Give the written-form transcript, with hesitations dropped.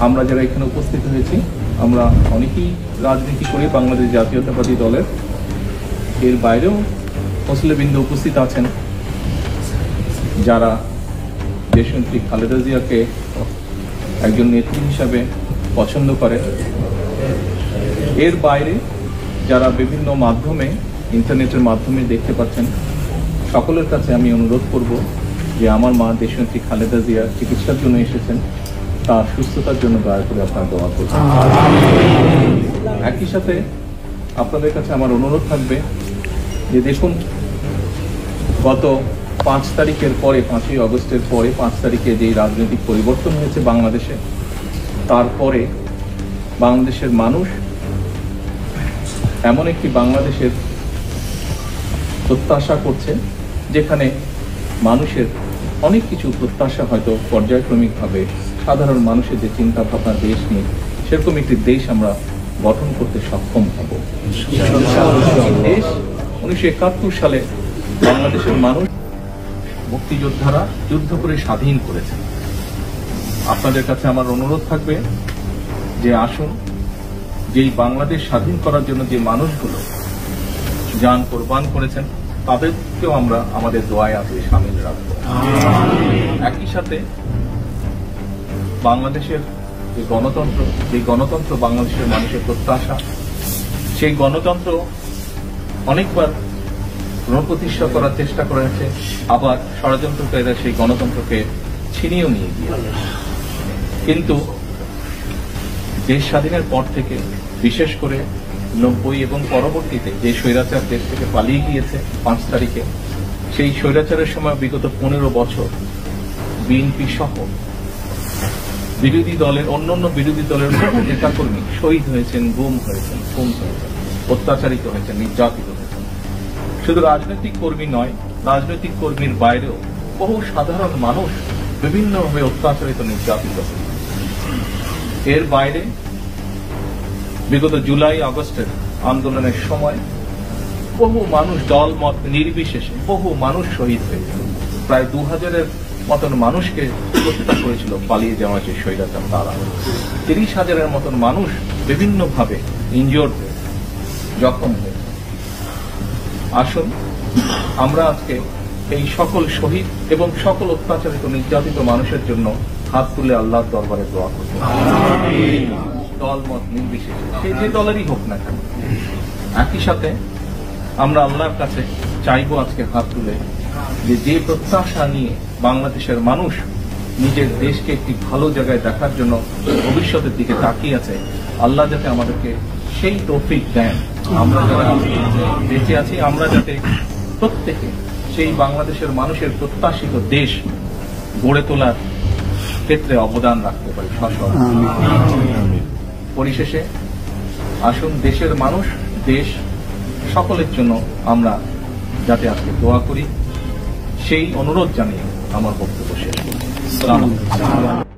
আমরা যারা এখানে উপস্থিত হয়েছি আমরা অনেকেই রাজনীতি করি বাংলাদেশ জাতীয়তাবাদী দলের। এর বাইরেও মুসলিমবৃন্দ উপস্থিত আছেন যারা দেশনেত্রী খালেদা জিয়াকে একজন নেত্রী হিসাবে পছন্দ করে। এর বাইরে যারা বিভিন্ন মাধ্যমে ইন্টারনেটের মাধ্যমে দেখতে পাচ্ছেন, সকলের কাছে আমি অনুরোধ করব যে আমার মা দেশনেত্রী খালেদা জিয়া চিকিৎসার জন্য এসেছেন, তার সুস্থতার জন্য দয়া করে আপনারা দোয়া করবেন। একই সাথে আপনাদের কাছে আমার অনুরোধ থাকবে যে দেখুন, গত 5 তারিখের পরে, 5ই আগস্টের পরে 5 তারিখে যেই রাজনৈতিক পরিবর্তন হয়েছে বাংলাদেশে, তারপরে বাংলাদেশের মানুষ এমন একটি বাংলাদেশের প্রত্যাশা করছে যেখানে মানুষের অনেক কিছু প্রত্যাশা হয়তো পর্যায়ক্রমিকভাবে সাধারণ মানুষের যে চিন্তা ভাবনা দেশ নিয়ে, সেরকম একটি দেশ আমরা গঠন করতে সক্ষম হব। দেশ 1971 সালে বাংলাদেশের মানুষ মুক্তিযোদ্ধারা যুদ্ধ করে স্বাধীন করেছে। আপনাদের কাছে আমার অনুরোধ থাকবে যে আসুন, যেই বাংলাদেশ স্বাধীন করার জন্য যে মানুষগুলো জান কোরবান করেছেন তাদেরকেও আমরা আমাদের দোয়ায় আজকে শামিল রাখবো। একই সাথে বাংলাদেশের যে গণতন্ত্র বাংলাদেশের মানুষের প্রত্যাশা, সেই গণতন্ত্র অনেকবার পুনঃপ্রতিষ্ঠা করার চেষ্টা করেছে, আবার ষড়যন্ত্রকারীরা সেই গণতন্ত্রকে ছিনিয়েও নিয়ে গিয়েছে। কিন্তু দেশ স্বাধীনের পর থেকে, বিশেষ করে 90 এবং পরবর্তীতে যে স্বৈরাচার দেশ থেকে পালিয়ে গিয়েছে 5 তারিখে, সেই স্বৈরাচারের সময় বিগত 15 বছর বিএনপি সহ বিরোধী দলের অন্যান্য বিরোধী দলের বহু নেতাকর্মী শহীদ হয়েছেন, গুম হয়েছেন, খুন হয়েছেন, অত্যাচারিত হয়েছেন, নির্যাতিত হয়েছেন। শুধু রাজনৈতিক কর্মী নয়, রাজনৈতিক কর্মীর বাইরেও বহু সাধারণ মানুষ বিভিন্নভাবে অত্যাচারিত, নির্যাতিত হয়েছে। এর বাইরে বিগত জুলাই আগস্টের আন্দোলনের সময় বহু মানুষ, দল মত নির্বিশেষে বহু মানুষ শহীদ হয়েছে। প্রায় 2000-এর মতন মানুষকে হত্যা করেছিল পালিয়ে যাওয়া যে স্বৈরাচার তারা। 30,000-এর মতন মানুষ বিভিন্নভাবে ইনজিওর্ড হয়েছে, জখম হয়েছে। আসুন আমরা আজকে এই সকল শহীদ এবং সকল অত্যাচারিত, নির্যাতিত মানুষের জন্য হাত তুলে আল্লাহর দরবারে দোয়া করব, দল মত নির্বিশেষে, সে যে দলেরই হোক না কেন। একই সাথে আমরা আল্লাহর কাছে চাইবো আজকে হাত তুলে যে প্রত্যাশা নিয়ে বাংলাদেশের মানুষ নিজের দেশকে একটি ভালো জায়গায় দেখার জন্য ভবিষ্যতের দিকে তাকিয়ে আছে, আল্লাহ যাতে আমাদেরকে সেই তৌফিক দেন। আমরা যারা বেঁচে আছি, আমরা যাতে প্রত্যেকে সেই বাংলাদেশের মানুষের প্রত্যাশিত দেশ গড়ে তোলার ক্ষেত্রে অবদান রাখতে পারি। পরিশেষে আসুন, দেশের মানুষ, দেশ সকলের জন্য আমরা যাতে আজকে দোয়া করি, সেই অনুরোধ জানিয়ে আমার বক্তব্য শেষ করছি। আসসালামু আলাইকুম।